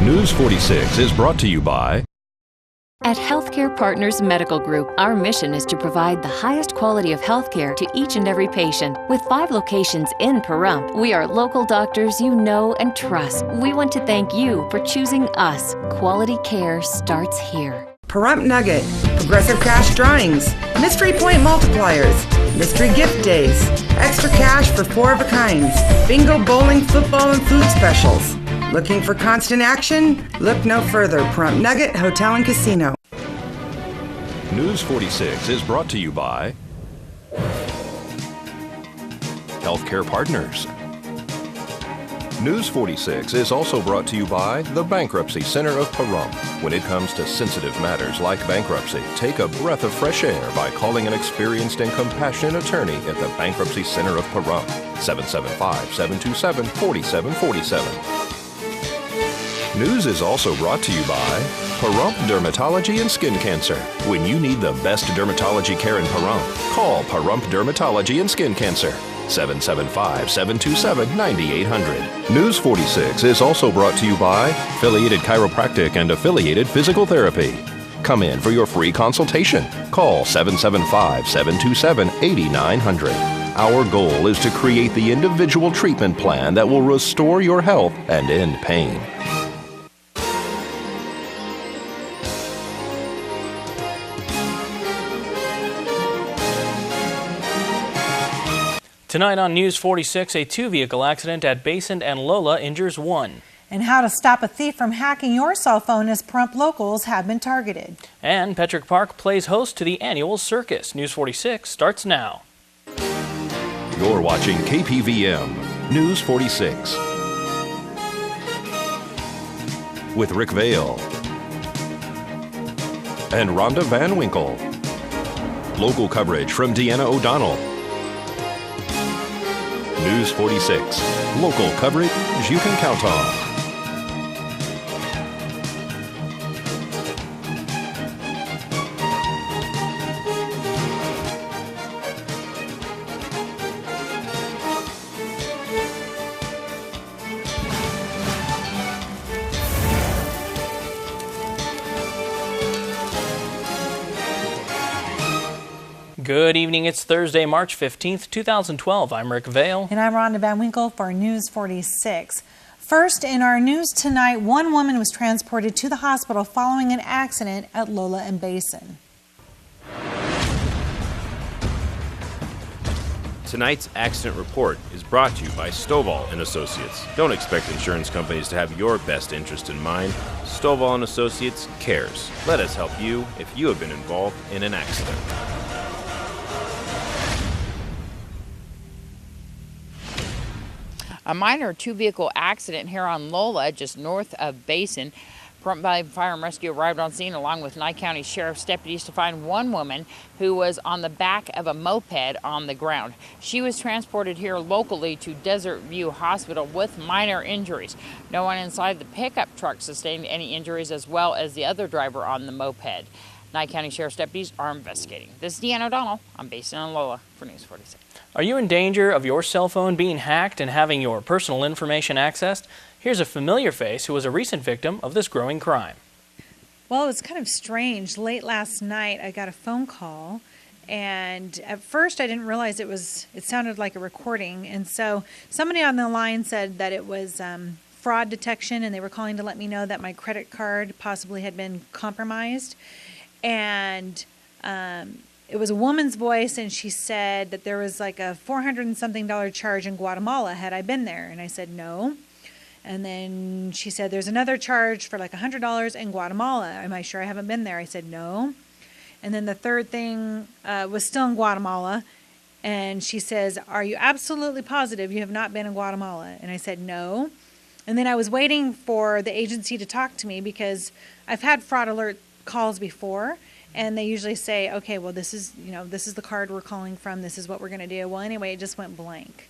News 46 is brought to you by At Healthcare Partners Medical Group, our mission is to provide the highest quality of healthcare to each and every patient. With 5 locations in Pahrump, we are local doctors you know and trust. We want to thank you for choosing us. Quality care starts here. Pahrump Nugget, Progressive Cash Drawings, Mystery Point Multipliers, Mystery Gift Days, Extra Cash for 4 of a kinds, Bingo, Bowling, Football, and Food Specials. Looking for constant action? Look no further. Pahrump Nugget Hotel and Casino. News 46 is brought to you by Healthcare Partners. News 46 is also brought to you by the Bankruptcy Center of Pahrump. When it comes to sensitive matters like bankruptcy, take a breath of fresh air by calling an experienced and compassionate attorney at the Bankruptcy Center of Pahrump, 775-727-4747. News is also brought to you by Pahrump Dermatology and Skin Cancer. When you need the best dermatology care in Pahrump, call Pahrump Dermatology and Skin Cancer, 775-727-9800. News 46 is also brought to you by Affiliated Chiropractic and Affiliated Physical Therapy. Come in for your free consultation. Call 775-727-8900. Our goal is to create the individual treatment plan that will restore your health and end pain. Tonight on News 46, a 2-vehicle accident at Basin and Lola injures 1. And how to stop a thief from hacking your cell phone as Pahrump locals have been targeted. And Petrick Park plays host to the annual circus. News 46 starts now. You're watching KPVM News 46 with Rick Vale and Rhonda Van Winkle. Local coverage from Deanna O'Donnell. News 46, local coverage you can count on. Good evening. It's Thursday, March 15th, 2012. I'm Rick Vale. And I'm Rhonda Van Winkle for News 46. First, in our news tonight, one woman was transported to the hospital following an accident at Lola and Basin. Tonight's accident report is brought to you by Stovall and Associates. Don't expect insurance companies to have your best interest in mind. Stovall and Associates cares. Let us help you if you have been involved in an accident. A minor 2-vehicle accident here on Lola, just north of Basin. Pahrump Valley Fire and Rescue arrived on scene along with Nye County Sheriff's deputies to find one woman who was on the back of a moped on the ground. She was transported here locally to Desert View Hospital with minor injuries. No one inside the pickup truck sustained any injuries, as well as the other driver on the moped. Nye County Sheriff's deputies are investigating. This is Deanna O'Donnell on Basin and Lola for News 46. Are you in danger of your cell phone being hacked and having your personal information accessed? Here's a familiar face who was a recent victim of this growing crime. Well, it was kind of strange. Late last night, I got a phone call, and at first I didn't realize it sounded like a recording. And so somebody on the line said that it was fraud detection, and they were calling to let me know that my credit card possibly had been compromised. And it was a woman's voice, and she said that there was like a $400 and something charge in Guatemala had I been there. And I said no. And then she said there's another charge for like $100 in Guatemala. Am I sure I haven't been there? I said no. And then the third thing was still in Guatemala. And she says, are you absolutely positive you have not been in Guatemala? And I said no. And then I was waiting for the agency to talk to me, because I've had fraud alert calls before, and they usually say, okay, well, this is the card we're calling from, this is what we're going to do. Well, anyway, it just went blank.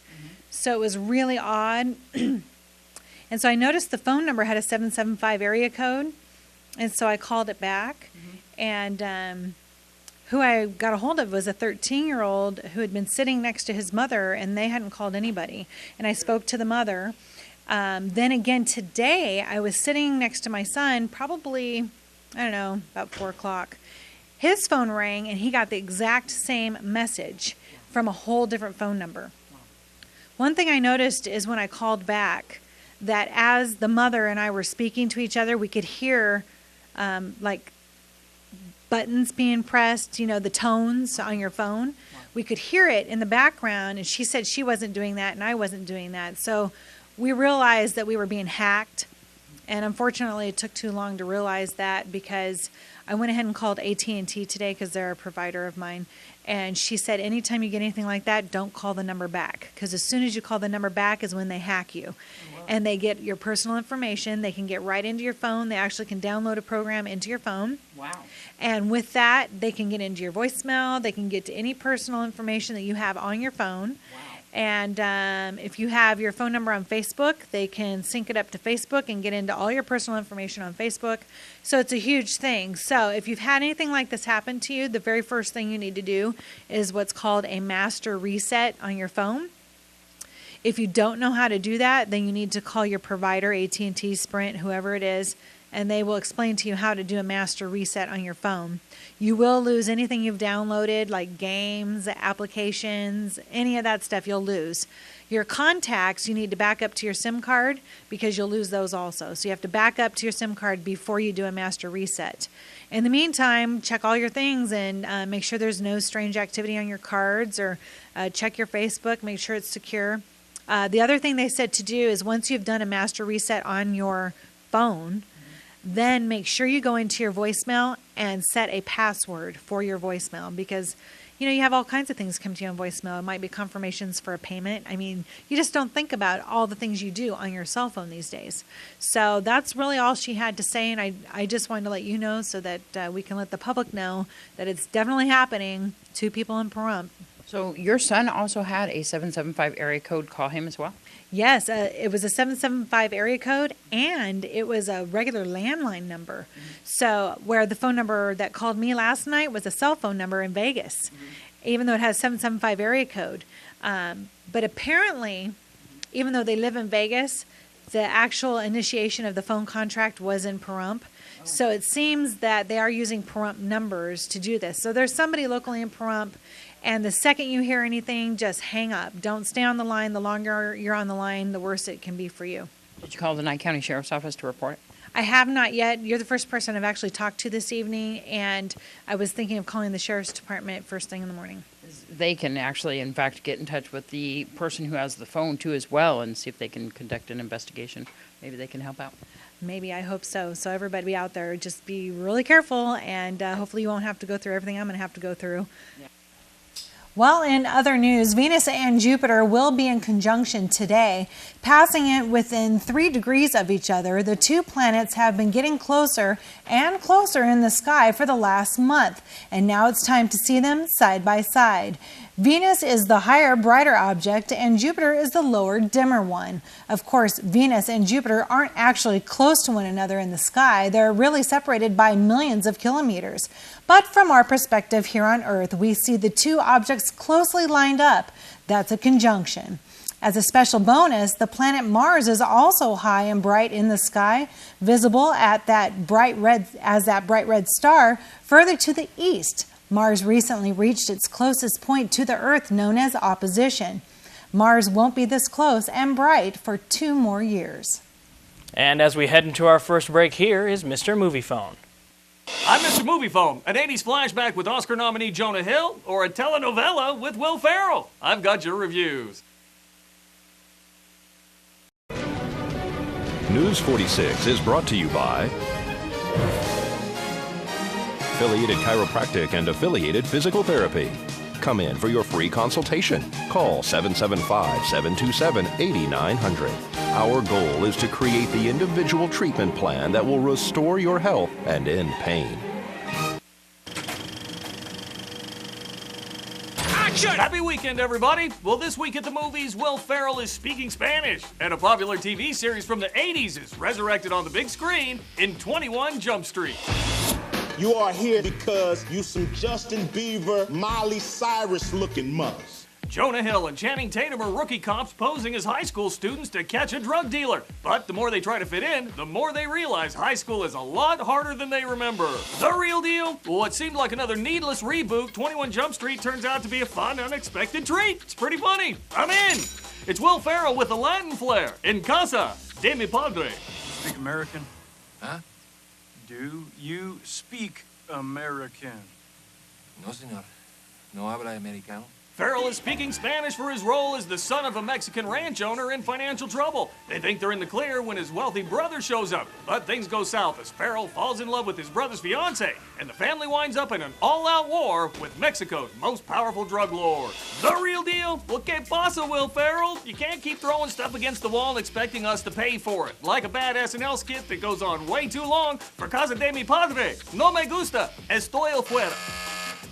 So it was really odd. And so I noticed the phone number had a 775 area code, and so I called it back. And who I got a hold of was a 13-year-old who had been sitting next to his mother, and they hadn't called anybody. And I spoke to the mother, Then again today, I was sitting next to my son, probably, I don't know, about 4 o'clock. His phone rang and he got the exact same message from a whole different phone number. One thing I noticed is when I called back that as the mother and I were speaking to each other, we could hear like buttons being pressed, the tones on your phone. We could hear it in the background, and she said she wasn't doing that and I wasn't doing that. So we realized that we were being hacked, and unfortunately it took too long to realize that, because I went ahead and called AT&T today because they're a provider of mine, and she said anytime you get anything like that, don't call the number back, because as soon as you call the number back is when they hack you. And they get your personal information. They can get right into your phone. They actually can download a program into your phone. Wow. And with that, they can get into your voicemail. They can get to any personal information that you have on your phone. Wow. And if you have your phone number on Facebook, they can sync it up to Facebook and get into all your personal information on Facebook. So it's a huge thing. So if you've had anything like this happen to you, the very first thing you need to do is what's called a master reset on your phone. If you don't know how to do that, then you need to call your provider, AT&T, Sprint, whoever it is, and they will explain to you how to do a master reset on your phone. You will lose anything you've downloaded, like games, applications, any of that stuff you'll lose. Your contacts, you need to back up to your SIM card, because you'll lose those also. So you have to back up to your SIM card before you do a master reset. In the meantime, check all your things and make sure there's no strange activity on your cards, or check your Facebook, make sure it's secure. The other thing they said to do is once you've done a master reset on your phone, then make sure you go into your voicemail and set a password for your voicemail, because you have all kinds of things come to you on voicemail. It might be confirmations for a payment. I mean, you just don't think about all the things you do on your cell phone these days. So that's really all she had to say, and I just wanted to let you know so that we can let the public know that it's definitely happening to people in Pahrump. So your son also had a 775 area code call him as well? Yes, it was a 775 area code, and it was a regular landline number. Mm-hmm. So where the phone number that called me last night was a cell phone number in Vegas, even though it has 775 area code. But apparently, even though they live in Vegas, the actual initiation of the phone contract was in Pahrump. So it seems that they are using Pahrump numbers to do this. So there's somebody locally in Pahrump, and the second you hear anything, just hang up. Don't stay on the line. The longer you're on the line, the worse it can be for you. Did you call the Nye County Sheriff's Office to report it? I have not yet. You're the first person I've actually talked to this evening, and I was thinking of calling the Sheriff's Department first thing in the morning. They can actually, in fact, get in touch with the person who has the phone, too, as well, and see if they can conduct an investigation. Maybe they can help out. Maybe, I hope so. So everybody out there, just be really careful, and hopefully you won't have to go through everything I'm going to have to go through. Yeah. Well, in other news, Venus and Jupiter will be in conjunction today, passing it within 3 degrees of each other. The two planets have been getting closer and closer in the sky for the last month, and now it's time to see them side by side. Venus is the higher, brighter object, and Jupiter is the lower, dimmer one. Of course, Venus and Jupiter aren't actually close to one another in the sky. They're really separated by millions of kilometers. But from our perspective here on Earth, we see the two objects closely lined up. That's a conjunction. As a special bonus, the planet Mars is also high and bright in the sky, visible at that bright red star further to the east. Mars recently reached its closest point to the Earth, known as opposition. Mars won't be this close and bright for 2 more years. And as we head into our first break, here is Mr. Movie Phone. I'm Mr. Movie Phone, an 80s flashback with Oscar nominee Jonah Hill, or a telenovela with Will Ferrell. I've got your reviews. News 46 is brought to you by Affiliated Chiropractic and Affiliated Physical Therapy. Come in for your free consultation. Call 775-727-8900. Our goal is to create the individual treatment plan that will restore your health and end pain. Action! Happy weekend, everybody! Well, this week at the movies, Will Ferrell is speaking Spanish, and a popular TV series from the 80s is resurrected on the big screen in 21 Jump Street. You are here because you some Justin Bieber, Miley Cyrus looking mothers. Jonah Hill and Channing Tatum are rookie cops posing as high school students to catch a drug dealer. But the more they try to fit in, the more they realize high school is a lot harder than they remember. The real deal? Well, what seemed like another needless reboot, 21 Jump Street turns out to be a fun, unexpected treat. It's pretty funny. I'm in. It's Will Ferrell with a Latin flair in Casa de Mi Padre. Speak American? Huh? Do you speak American? No, señor. No habla americano. Ferrell is speaking Spanish for his role as the son of a Mexican ranch owner in financial trouble. They think they're in the clear when his wealthy brother shows up. But things go south as Ferrell falls in love with his brother's fiancée, and the family winds up in an all-out war with Mexico's most powerful drug lord. The real deal? Well, que pasa, Will Ferrell? You can't keep throwing stuff against the wall and expecting us to pay for it. Like a bad SNL skit that goes on way too long for Casa de Mi Padre. No me gusta. Estoy afuera.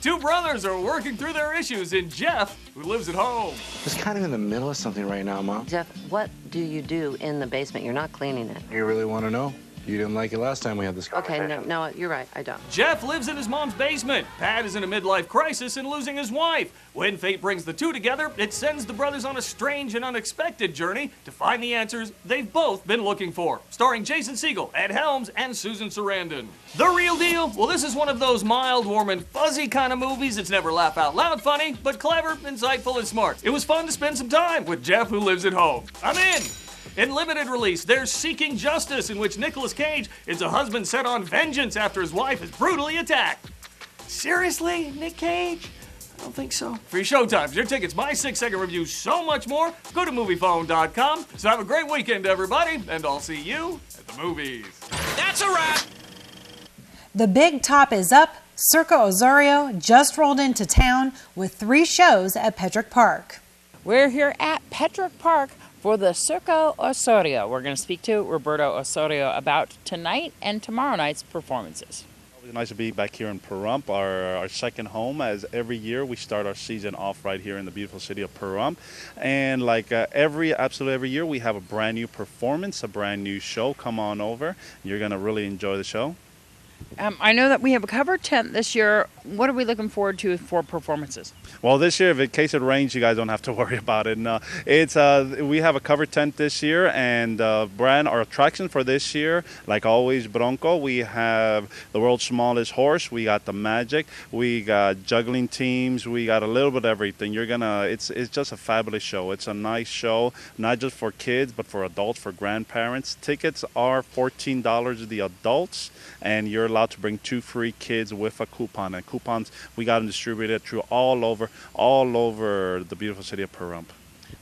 Two brothers are working through their issues, and Jeff, who lives at home. It's kind of in the middle of something right now, Mom. Jeff, what do you do in the basement? You're not cleaning it. You really want to know? You didn't like it last time we had this conversation. Okay, no, you're right, I don't. Jeff lives in his mom's basement. Pat is in a midlife crisis and losing his wife. When fate brings the two together, it sends the brothers on a strange and unexpected journey to find the answers they've both been looking for. Starring Jason Segel, Ed Helms, and Susan Sarandon. The real deal? Well, this is one of those mild, warm, and fuzzy kind of movies that's never laugh out loud funny, but clever, insightful, and smart. It was fun to spend some time with Jeff, who lives at home. I'm in. In limited release, there's Seeking Justice, in which Nicolas Cage is a husband set on vengeance after his wife is brutally attacked. Seriously, Nick Cage? I don't think so. Free showtimes, your tickets, my 6-second review, so much more. Go to MoviePhone.com. So have a great weekend, everybody, and I'll see you at the movies. That's a wrap. The big top is up. Circo Osorio just rolled into town with 3 shows at Petrick Park. We're here at Petrick Park for the Circo Osorio. We're going to speak to Roberto Osorio about tonight and tomorrow night's performances. It's nice to be back here in Pahrump, our second home. As every year we start our season off right here in the beautiful city of Pahrump, and like absolutely every year we have a brand new performance, a brand new show. Come on over, you're going to really enjoy the show. I know that we have a covered tent this year. What are we looking forward to for performances? Well, this year, in case it rains, you guys don't have to worry about it. No, we have a covered tent this year, and our attraction for this year, like always, Bronco. We have the world's smallest horse. We got the magic. We got juggling teams. We got a little bit of everything. It's just a fabulous show. It's a nice show, not just for kids, but for adults, for grandparents. Tickets are $14 the adults, and you're allowed to bring 2 free kids with a coupon. And coupons, we got them distributed through all over the beautiful city of Pahrump.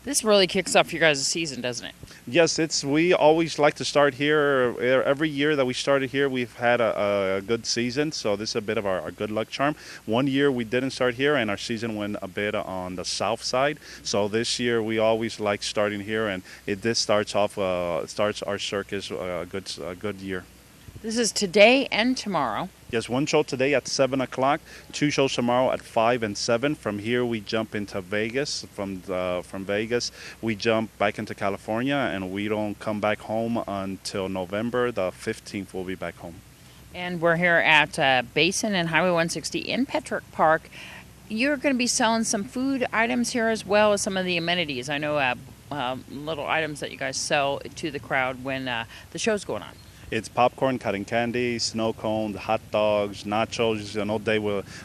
This really kicks off your guys' season, doesn't it? Yes, we always like to start here. Every year that we started here, we've had a good season, so this is a bit of our good luck charm. One year we didn't start here, and our season went a bit on the south side. So this year we always like starting here, and this starts our circus a good year. This is today and tomorrow. Yes, 1 show today at 7 o'clock, 2 shows tomorrow at 5 and 7. From here, we jump into Vegas. From Vegas, we jump back into California, and we don't come back home until November the 15th. We'll be back home. And we're here at Basin and Highway 160 in Petrick Park. You're going to be selling some food items here as well as some of the amenities. I know little items that you guys sell to the crowd when the show's going on. It's popcorn, cotton candy, snow cones, hot dogs, nachos.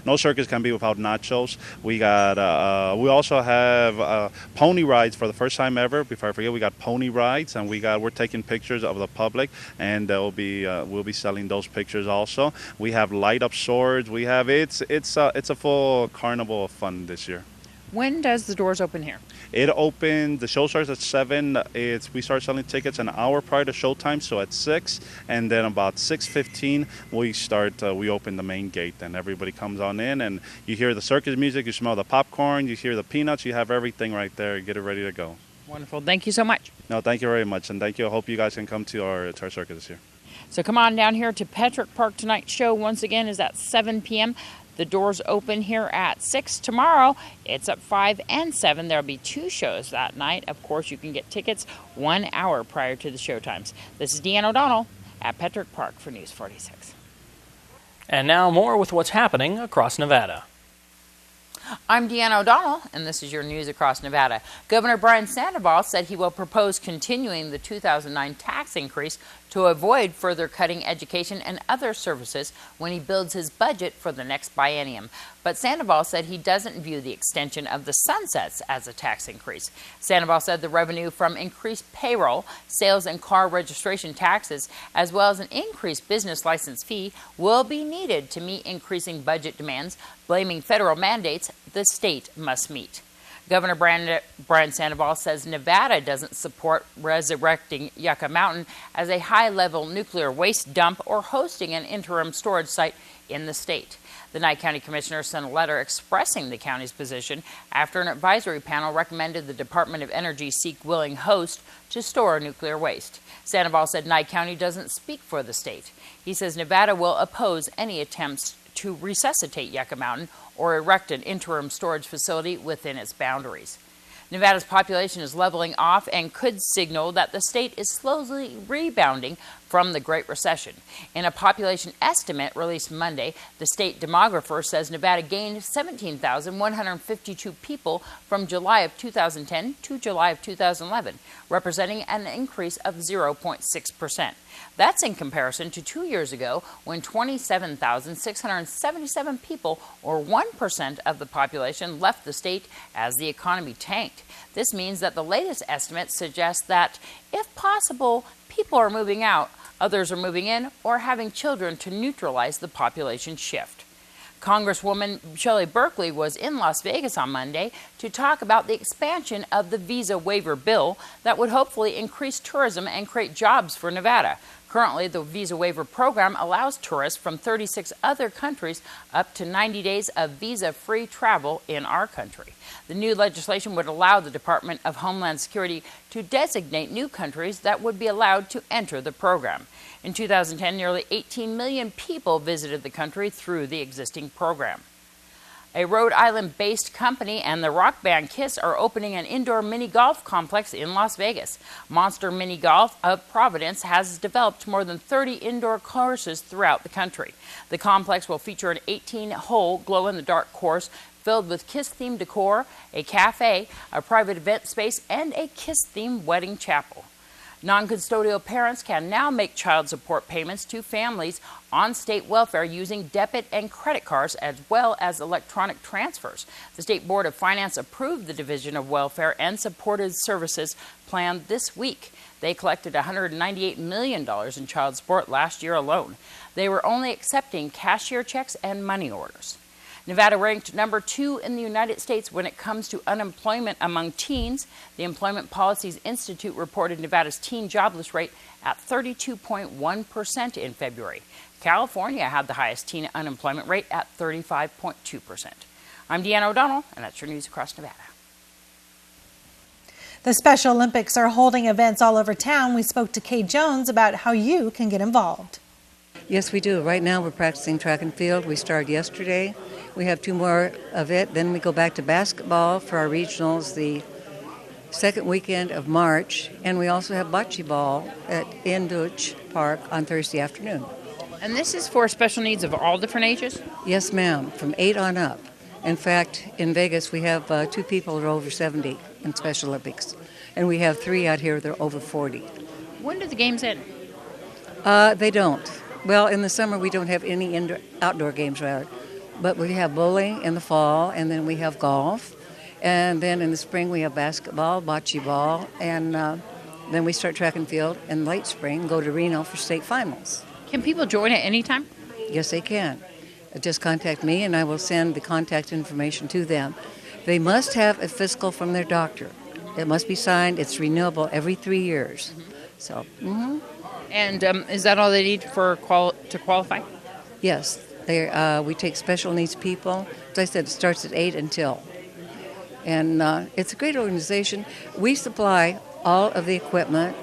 No circus can be without nachos. We also have pony rides for the first time ever. Before I forget, we got pony rides, and we're taking pictures of the public, and we'll be selling those pictures also. We have light up swords. It's a full carnival of fun this year. When does the doors open here? The show starts at 7. We start selling tickets an hour prior to showtime, so at 6, and then about 6:15 we open the main gate, and everybody comes on in, and you hear the circus music, you smell the popcorn, you hear the peanuts, you have everything right there. Get it ready to go. Wonderful. Thank you so much. No, thank you very much, and thank you. I hope you guys can come to our circus this year. So come on down here to Petrick Park. Tonight's show, once again, is at 7 p.m. The doors open here at 6. Tomorrow, it's at 5 and 7. There'll be 2 shows that night. Of course, you can get tickets 1 hour prior to the show times. This is Deanne O'Donnell at Petrick Park for News 46. And now more with what's happening across Nevada. I'm Deanna O'Donnell, and this is your news across Nevada. Governor Brian Sandoval said he will propose continuing the 2009 tax increase to avoid further cutting education and other services when he builds his budget for the next biennium. But Sandoval said he doesn't view the extension of the sunsets as a tax increase. Sandoval said the revenue from increased payroll, sales and car registration taxes, as well as an increased business license fee, will be needed to meet increasing budget demands, blaming federal mandates the state must meet. Governor Brian Sandoval says Nevada doesn't support resurrecting Yucca Mountain as a high-level nuclear waste dump or hosting an interim storage site in the state. The Nye County Commissioner sent a letter expressing the county's position after an advisory panel recommended the Department of Energy seek willing host to store nuclear waste. Sandoval said Nye County doesn't speak for the state. He says Nevada will oppose any attempts to resuscitate Yucca Mountain or erect an interim storage facility within its boundaries. Nevada's population is leveling off and could signal that the state is slowly rebounding from the Great Recession. In a population estimate released Monday, the state demographer says Nevada gained 17,152 people from July of 2010 to July of 2011, representing an increase of 0.6%. That's in comparison to 2 years ago when 27,677 people, or 1% of the population, left the state as the economy tanked. This means that the latest estimates suggest that, if possible, people are moving out, others are moving in, or having children to neutralize the population shift. Congresswoman Shelley Berkeley was in Las Vegas on Monday to talk about the expansion of the visa waiver bill that would hopefully increase tourism and create jobs for Nevada. Currently, the visa waiver program allows tourists from 36 other countries up to 90 days of visa-free travel in our country. The new legislation would allow the Department of Homeland Security to designate new countries that would be allowed to enter the program. In 2010, nearly 18 million people visited the country through the existing program. A Rhode Island-based company and the rock band Kiss are opening an indoor mini golf complex in Las Vegas. Monster Mini Golf of Providence has developed more than 30 indoor courses throughout the country. The complex will feature an 18-hole glow-in-the-dark course filled with Kiss-themed decor, a cafe, a private event space, and a Kiss-themed wedding chapel. Non-custodial parents can now make child support payments to families on state welfare using debit and credit cards as well as electronic transfers. The State Board of Finance approved the Division of Welfare and Supported Services plan this week. They collected $198 million in child support last year alone. They were only accepting cashier checks and money orders. Nevada ranked number 2 in the United States when it comes to unemployment among teens. The Employment Policies Institute reported Nevada's teen jobless rate at 32.1% in February. California had the highest teen unemployment rate at 35.2%. I'm Deanna O'Donnell, and that's your news across Nevada. The Special Olympics are holding events all over town. We spoke to Kay Jones about how you can get involved. Yes, we do. Right now we're practicing track and field. We started yesterday. We have 2 more of it. Then we go back to basketball for our regionals the second weekend of March. And we also have bocce ball at Induch Park on Thursday afternoon. And this is for special needs of all different ages? Yes, ma'am, from 8 on up. In fact, in Vegas we have 2 people that are over 70 in Special Olympics. And we have 3 out here that are over 40. When do the games end? They don't. Well, in the summer we don't have any outdoor games, rather. But we have bowling in the fall, and then we have golf. And then in the spring we have basketball, bocce ball, and then we start track and field in late spring, go to Reno for state finals. Can people join at any time? Yes, they can. Just contact me, and I will send the contact information to them. They must have a physical from their doctor. It must be signed. It's renewable every 3 years. So, And is that all they need to qualify? Yes. We take special needs people. As I said, it starts at 8 until. And it's a great organization. We supply all of the equipment.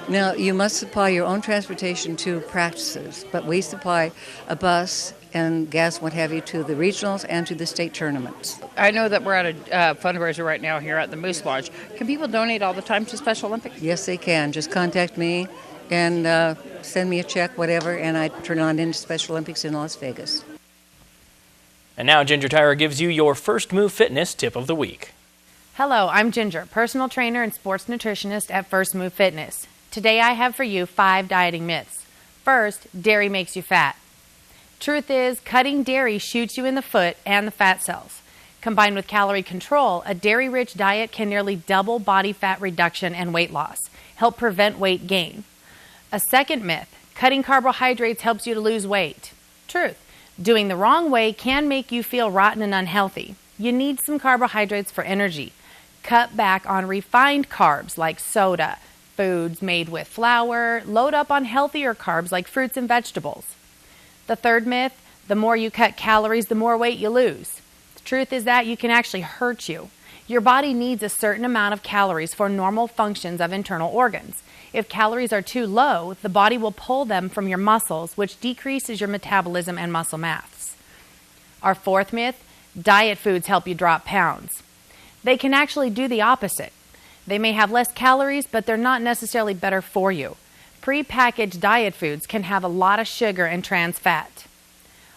Now, you must supply your own transportation to practices, but we supply a bus and gas, what have you, to the regionals and to the state tournaments. I know that we're at a fundraiser right now here at the Moose Lodge. Can people donate all the time to Special Olympics? Yes, they can. Just contact me and send me a check, whatever, and I turn it on into Special Olympics in Las Vegas. And now Ginger Tyra gives you your First Move Fitness tip of the week. Hello, I'm Ginger, personal trainer and sports nutritionist at First Move Fitness. Today I have for you 5 dieting myths. First, dairy makes you fat. Truth is, cutting dairy shoots you in the foot and the fat cells. Combined with calorie control, a dairy-rich diet can nearly double body fat reduction and weight loss, help prevent weight gain. A second myth, cutting carbohydrates helps you to lose weight. Truth, doing the wrong way can make you feel rotten and unhealthy. You need some carbohydrates for energy. Cut back on refined carbs like soda, foods made with flour. Load up on healthier carbs like fruits and vegetables. The third myth, the more you cut calories, the more weight you lose. The truth is that you can actually hurt you. Your body needs a certain amount of calories for normal functions of internal organs. If calories are too low, the body will pull them from your muscles, which decreases your metabolism and muscle mass. Our fourth myth, diet foods help you drop pounds. They can actually do the opposite. They may have less calories, but they're not necessarily better for you. Pre-packaged diet foods can have a lot of sugar and trans fat.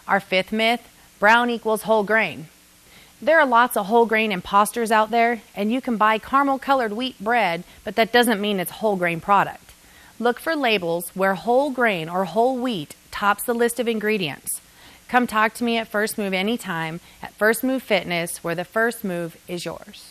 Our fifth myth, brown equals whole grain. There are lots of whole grain imposters out there, and you can buy caramel-colored wheat bread, but that doesn't mean it's a whole grain product. Look for labels where whole grain or whole wheat tops the list of ingredients. Come talk to me at First Move anytime at First Move Fitness, where the first move is yours.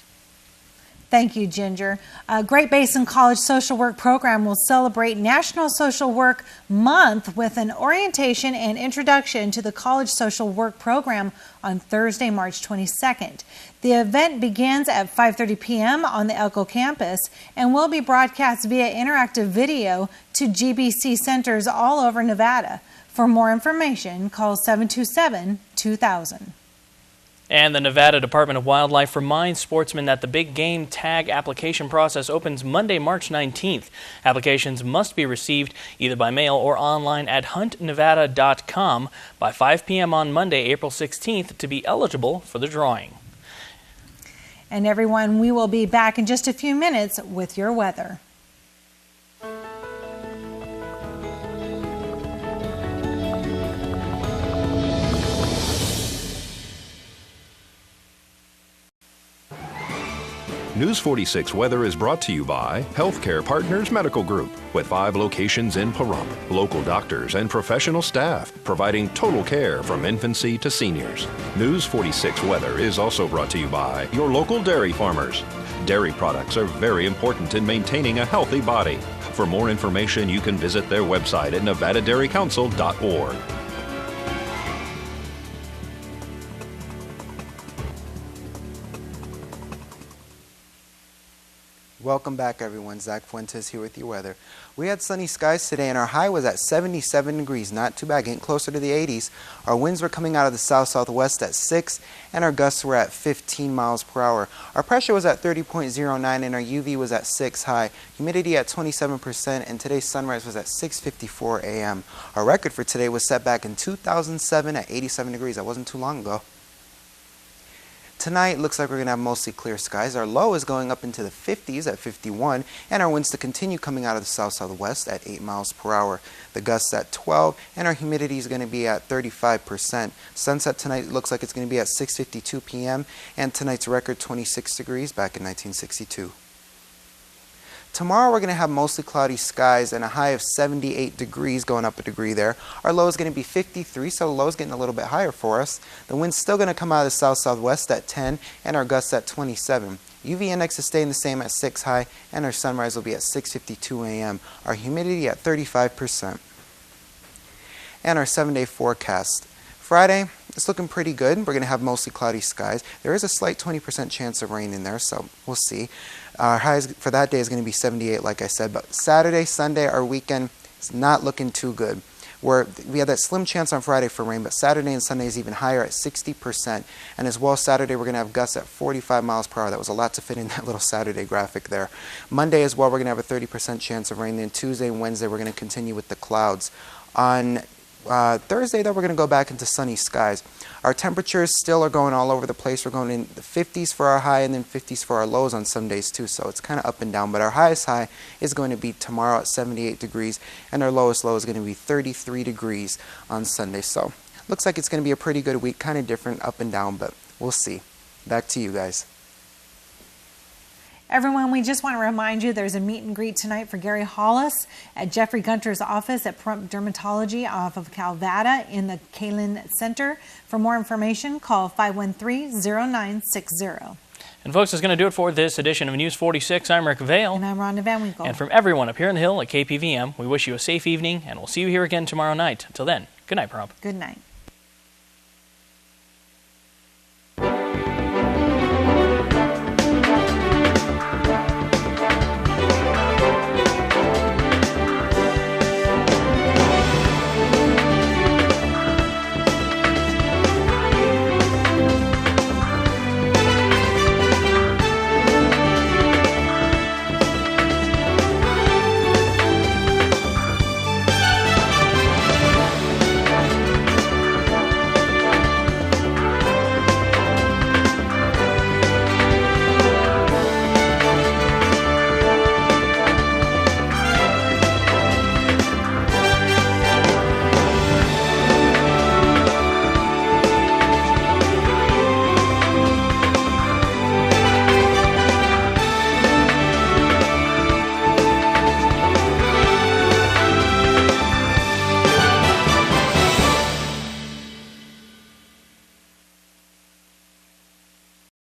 Thank you, Ginger. Great Basin College Social Work Program will celebrate National Social Work Month with an orientation and introduction to the College Social Work Program on Thursday, March 22nd. The event begins at 5:30 p.m. on the Elko campus and will be broadcast via interactive video to GBC centers all over Nevada. For more information, call 727-2000. And the Nevada Department of Wildlife reminds sportsmen that the big game tag application process opens Monday, March 19th. Applications must be received either by mail or online at huntnevada.com by 5 p.m. on Monday, April 16th to be eligible for the drawing. And everyone, we will be back in just a few minutes with your weather. News 46 weather is brought to you by Healthcare Partners Medical Group, with 5 locations in Pahrump. Local doctors and professional staff providing total care from infancy to seniors. News 46 weather is also brought to you by your local dairy farmers. Dairy products are very important in maintaining a healthy body. For more information, you can visit their website at nevadadairycouncil.org. Welcome back, everyone. Zach Fuentes here with your weather. We had sunny skies today, and our high was at 77 degrees. Not too bad, getting closer to the 80s. Our winds were coming out of the south-southwest at 6, and our gusts were at 15 miles per hour. Our pressure was at 30.09, and our UV was at 6 high. Humidity at 27%, and today's sunrise was at 6:54 a.m. Our record for today was set back in 2007 at 87 degrees. That wasn't too long ago. Tonight, looks like we're going to have mostly clear skies. Our low is going up into the 50s at 51, and our winds to continue coming out of the south-southwest at 8 miles per hour. The gusts at 12, and our humidity is going to be at 35%. Sunset tonight looks like it's going to be at 6:52 p.m., and tonight's record 26 degrees back in 1962. Tomorrow we're going to have mostly cloudy skies and a high of 78 degrees, going up a degree there. Our low is going to be 53, so the low is getting a little bit higher for us. The wind's still going to come out of the south-southwest at 10, and our gusts at 27. UV index is staying the same at 6 high, and our sunrise will be at 6:52 a.m. Our humidity at 35%. And our 7-day forecast. Friday, it's looking pretty good. We're going to have mostly cloudy skies. There is a slight 20% chance of rain in there, so we'll see. Our highs for that day is going to be 78, like I said. But Saturday, Sunday, our weekend is not looking too good. We have that slim chance on Friday for rain, but Saturday and Sunday is even higher at 60%. And as well, Saturday we're going to have gusts at 45 miles per hour. That was a lot to fit in that little Saturday graphic there. Monday as well, we're going to have a 30% chance of rain. Then Tuesday and Wednesday, we're going to continue with the clouds. On Thursday, though, we're going to go back into sunny skies. Our temperatures still are going all over the place. We're going in the 50s for our high and then 50s for our lows on some days too, so it's kind of up and down. But our highest high is going to be tomorrow at 78 degrees, and our lowest low is going to be 33 degrees on Sunday. So looks like it's going to be a pretty good week, kind of different up and down, but we'll see. Back to you guys. Everyone, we just want to remind you there's a meet and greet tonight for Gary Hollis at Jeffrey Gunter's office at Pahrump Dermatology off of Calvada in the Kalin Center. For more information, call 513-0960. And folks, that's going to do it for this edition of News 46. I'm Rick Vale. And I'm Rhonda Van Winkle. And from everyone up here on the Hill at KPVM, we wish you a safe evening, and we'll see you here again tomorrow night. Until then, good night, Pahrump. Good night.